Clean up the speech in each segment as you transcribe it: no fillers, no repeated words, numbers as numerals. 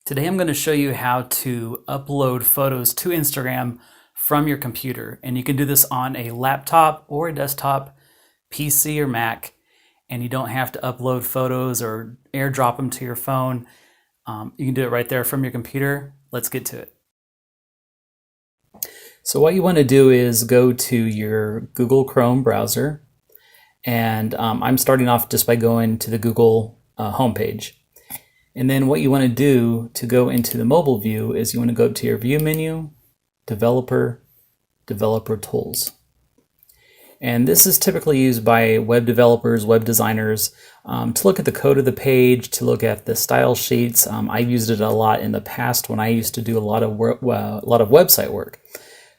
Today I'm going to show you how to upload photos to Instagram from your computer. And you can do this on a laptop or a desktop, PC or Mac, and you don't have to upload photos or airdrop them to your phone. You can do it right there from your computer. Let's get to it. So what you want to do is go to your Google Chrome browser. And I'm starting off just by going to the Google homepage. And then what you want to do to go into the mobile view is you want to go to your view menu, developer tools. And this is typically used by web developers, web designers, to look at the code of the page, to look at the style sheets. I've used it a lot in the past when I used to do a lot of website work.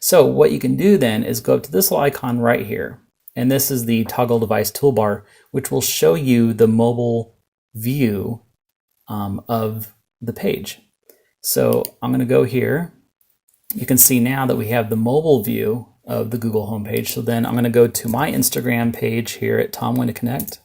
So what you can do then is go up to this little icon right here. And this is the toggle device toolbar, which will show you the mobile view of the page. So I'm going to go here. You can see now that we have the mobile view of the Google homepage. So then I'm going to go to my Instagram page here at Tom When to Connect.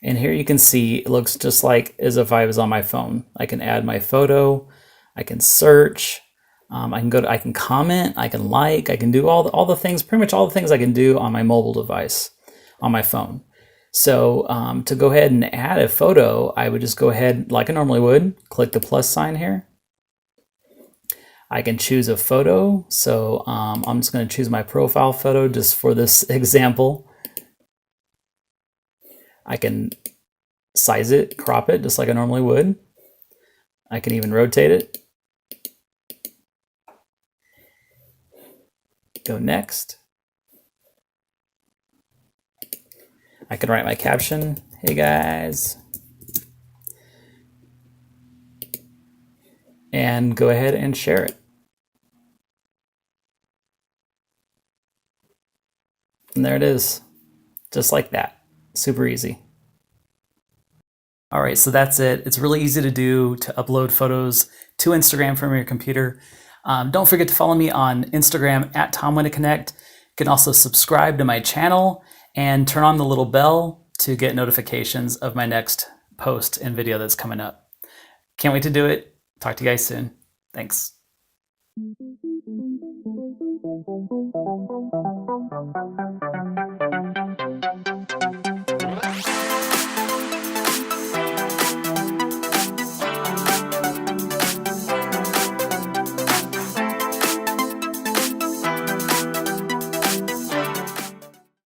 And here you can see it looks just like as if I was on my phone. I can add my photo, I can search, I can comment, I can like, I can do all the things, pretty much all the things I can do on my mobile device, on my phone. So to go ahead and add a photo, I would just go ahead like I normally would, click the plus sign here. I can choose a photo. So I'm just going to choose my profile photo just for this example. I can size it, crop it just like I normally would. I can even rotate it. Go next. I can write my caption, hey guys, and go ahead and share it. And there it is, just like that, super easy. All right, so that's it. It's really easy to do, to upload photos to Instagram from your computer. Don't forget to follow me on Instagram at Tom When to Connect. You can also subscribe to my channel and turn on the little bell to get notifications of my next post and video that's coming up. Can't wait to do it. Talk to you guys soon. Thanks.